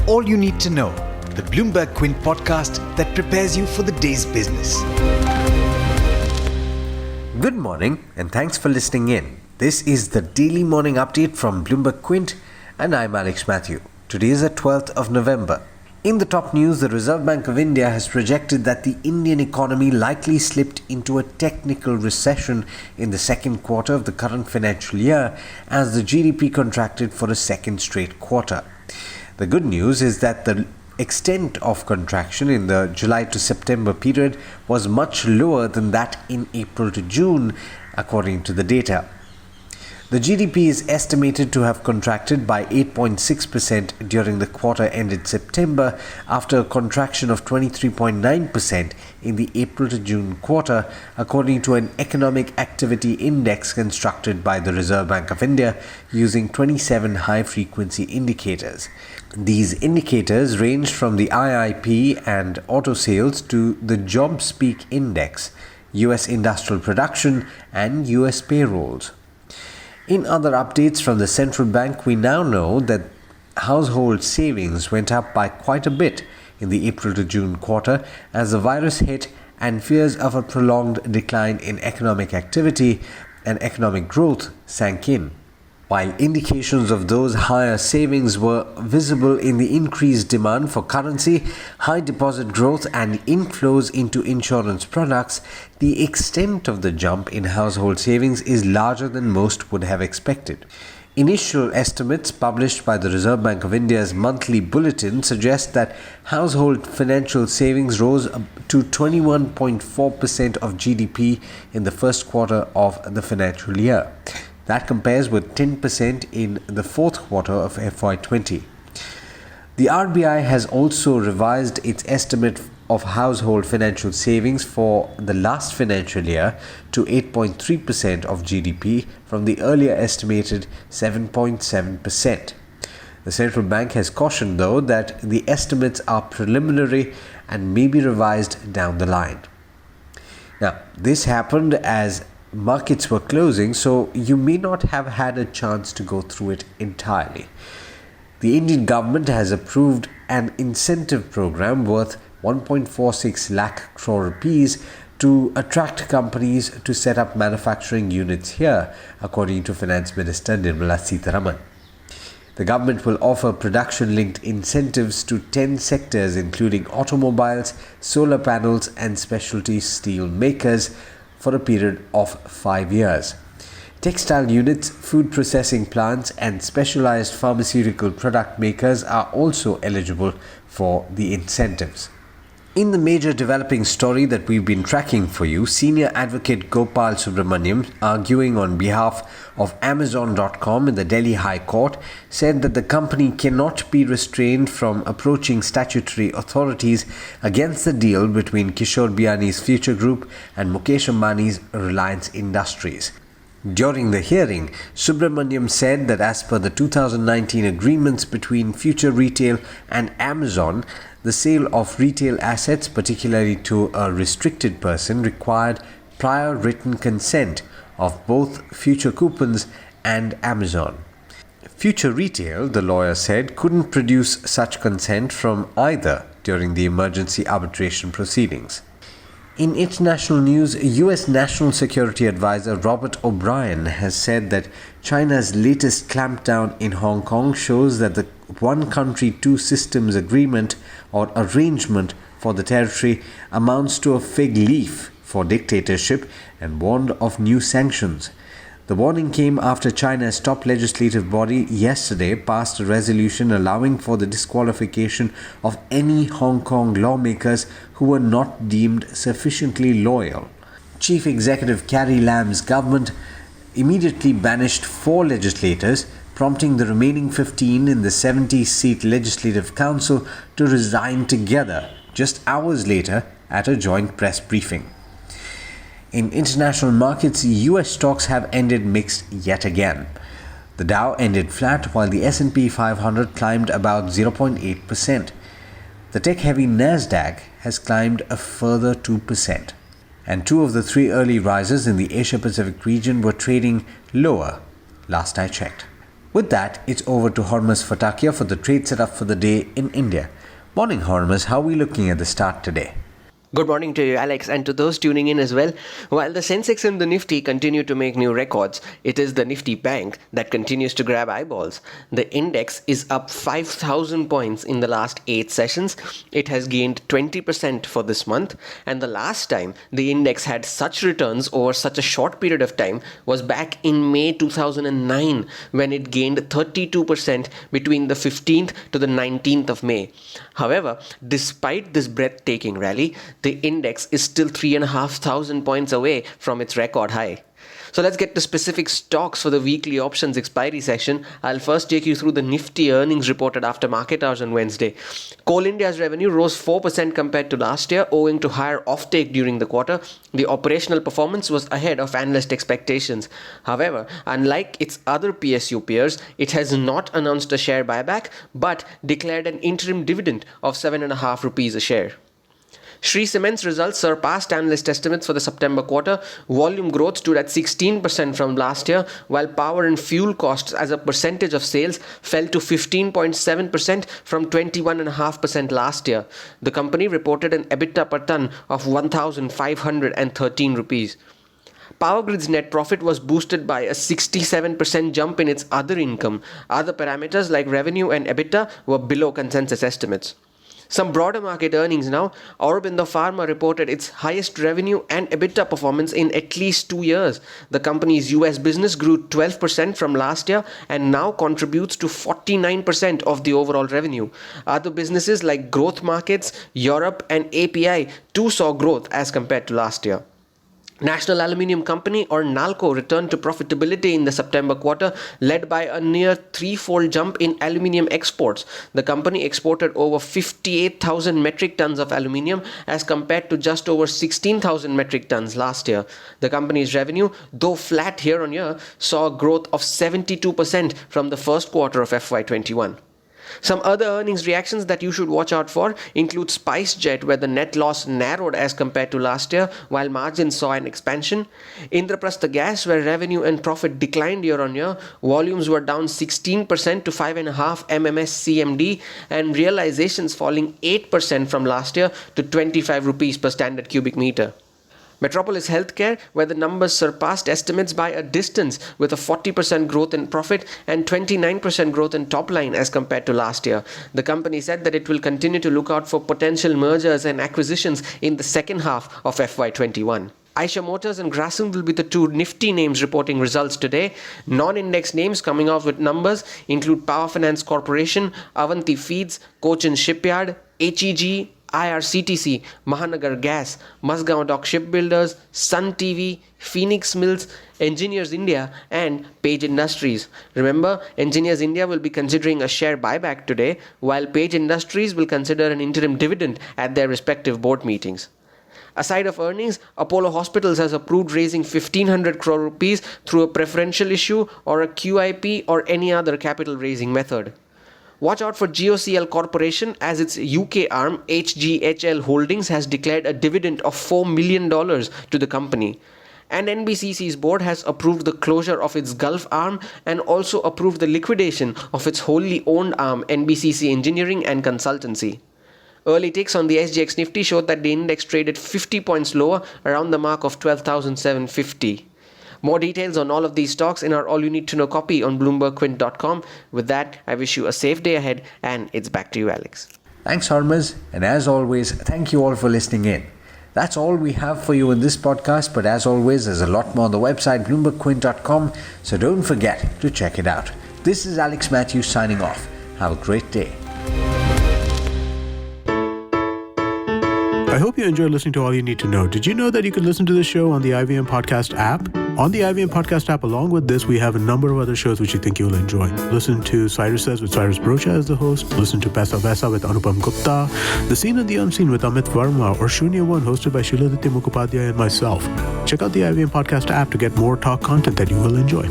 all you need to know, the Bloomberg Quint podcast that prepares you for the day's business. Good morning and thanks for listening in. This is the daily morning update from Bloomberg Quint and I'm Alex Matthew. Today is the 12th of November. In the top news, the Reserve Bank of India has projected that the Indian economy likely slipped into a technical recession in the second quarter of the current financial year as the GDP contracted for a second straight quarter. The good news is that the extent of contraction in the July to September period was much lower than that in April to June, according to the data. The GDP is estimated to have contracted by 8.6% during the quarter ended September after a contraction of 23.9% in the April to June quarter, according to an economic activity index constructed by the Reserve Bank of India using 27 high-frequency indicators. These indicators ranged from the IIP and auto sales to the JobsPeak index, US industrial production and US payrolls. In other updates from the central bank, we now know that household savings went up by quite a bit in the April to June quarter as the virus hit and fears of a prolonged decline in economic activity and economic growth sank in. While indications of those higher savings were visible in the increased demand for currency, high deposit growth and inflows into insurance products, the extent of the jump in household savings is larger than most would have expected. Initial estimates published by the Reserve Bank of India's monthly bulletin suggest that household financial savings rose to 21.4% of GDP in the first quarter of the financial year. That compares with 10% in the fourth quarter of FY20. The RBI has also revised its estimate of household financial savings for the last financial year to 8.3% of GDP from the earlier estimated 7.7%. The central bank has cautioned, though, that the estimates are preliminary and may be revised down the line. Now, this happened as markets were closing, so you may not have had a chance to go through it entirely. The Indian government has approved an incentive program worth 1.46 lakh crore rupees to attract companies to set up manufacturing units here, according to Finance Minister Nirmala Sitharaman. The government will offer production-linked incentives to 10 sectors including automobiles, solar panels and specialty steel makers for a period of 5 years. Textile units, food processing plants and specialized pharmaceutical product makers are also eligible for the incentives. In the major developing story that we've been tracking for you, senior advocate Gopal Subramaniam, arguing on behalf of Amazon.com in the Delhi High Court, said that the company cannot be restrained from approaching statutory authorities against the deal between Kishore Biyani's Future Group and Mukesh Ambani's Reliance Industries. During the hearing, Subramaniam said that as per the 2019 agreements between Future Retail and Amazon, the sale of retail assets, particularly to a restricted person, required prior written consent of both Future Coupons and Amazon. Future Retail, the lawyer said, couldn't produce such consent from either during the emergency arbitration proceedings. In international news, US National Security Advisor Robert O'Brien has said that China's latest clampdown in Hong Kong shows that the one country, two systems agreement or arrangement for the territory amounts to a fig leaf for dictatorship and warned of new sanctions. The warning came after China's top legislative body yesterday passed a resolution allowing for the disqualification of any Hong Kong lawmakers who were not deemed sufficiently loyal. Chief Executive Carrie Lam's government immediately banished 4 legislators, prompting the remaining 15 in the 70-seat Legislative Council to resign together just hours later at a joint press briefing. In international markets, US stocks have ended mixed yet again. The Dow ended flat while the S&P 500 climbed about 0.8%. The tech-heavy Nasdaq has climbed a further 2%. And 2 of the 3 early risers in the Asia-Pacific region were trading lower last I checked. With that, it's over to Hormuz Fatakia for the trade setup for the day in India. Morning Hormuz, how are we looking at the start today? Good morning to you, Alex, and to those tuning in as well. While the Sensex and the Nifty continue to make new records, it is the Nifty Bank that continues to grab eyeballs. The index is up 5,000 points in the last 8 sessions. It has gained 20% for this month, and the last time the index had such returns over such a short period of time was back in May 2009, when it gained 32% between the 15th to the 19th of May. However, despite this breathtaking rally, the index is still 3,500 points away from its record high. So let's get to specific stocks for the weekly options expiry session. I'll first take you through the Nifty earnings reported after market hours on Wednesday. Coal India's revenue rose 4% compared to last year owing to higher offtake during the quarter. The operational performance was ahead of analyst expectations. However, unlike its other PSU peers, it has not announced a share buyback but declared an interim dividend of 7.5 rupees a share. Shree Cement's results surpassed analyst estimates for the September quarter. Volume growth stood at 16% from last year, while power and fuel costs as a percentage of sales fell to 15.7% from 21.5% last year. The company reported an EBITDA per ton of 1,513 rupees. Power Grid's net profit was boosted by a 67% jump in its other income. Other parameters like revenue and EBITDA were below consensus estimates. Some broader market earnings now. Aurobindo Pharma reported its highest revenue and EBITDA performance in at least 2 years. The company's US business grew 12% from last year and now contributes to 49% of the overall revenue. Other businesses like growth markets, Europe and API too saw growth as compared to last year. National Aluminium Company or NALCO returned to profitability in the September quarter, led by a near threefold jump in aluminium exports. The company exported over 58,000 metric tons of aluminium as compared to just over 16,000 metric tons last year. The company's revenue, though flat year on year, saw a growth of 72% from the first quarter of FY21. Some other earnings reactions that you should watch out for include SpiceJet, where the net loss narrowed as compared to last year, while margins saw an expansion. Indraprastha Gas, where revenue and profit declined year on year, volumes were down 16% to 5.5 MMS CMD, and realizations falling 8% from last year to 25 rupees per standard cubic meter. Metropolis Healthcare, where the numbers surpassed estimates by a distance, with a 40% growth in profit and 29% growth in top line as compared to last year. The company said that it will continue to look out for potential mergers and acquisitions in the second half of FY21. Eicher Motors and Grasim will be the two Nifty names reporting results today. Non-index names coming out with numbers include Power Finance Corporation, Avanti Feeds, Cochin Shipyard, HEG, IRCTC, Mahanagar Gas, Mazgaon Dock Shipbuilders, Sun TV, Phoenix Mills, Engineers India and Page Industries. Remember, Engineers India will be considering a share buyback today, while Page Industries will consider an interim dividend at their respective board meetings. Aside of earnings, Apollo Hospitals has approved raising 1,500 crore rupees through a preferential issue or a QIP or any other capital raising method. Watch out for GOCL Corporation, as its UK arm HGHL Holdings has declared a dividend of $4 million to the company. And NBCC's board has approved the closure of its Gulf arm and also approved the liquidation of its wholly owned arm NBCC Engineering and Consultancy. Early ticks on the SGX Nifty showed that the index traded 50 points lower, around the mark of 12,750. More details on all of these stocks in our All You Need to Know copy on BloombergQuint.com. With that, I wish you a safe day ahead, and it's back to you, Alex. Thanks, Hormuz, and as always, thank you all for listening in. That's all we have for you in this podcast, but as always, there's a lot more on the website BloombergQuint.com, so don't forget to check it out. This is Alex Matthews signing off. Have a great day. I hope you enjoyed listening to All You Need to Know. Did you know that you can listen to the show on the IVM Podcast app? On the IVM Podcast app, along with this, we have a number of other shows which you think you'll enjoy. Listen to Cyrus Says with Cyrus Brocha as the host. Listen to Paisa Vaisa with Anupam Gupta. The Scene and the Unseen with Amit Verma, or Shunya One hosted by Shiladitya Mukhopadhyay and myself. Check out the IVM Podcast app to get more talk content that you will enjoy.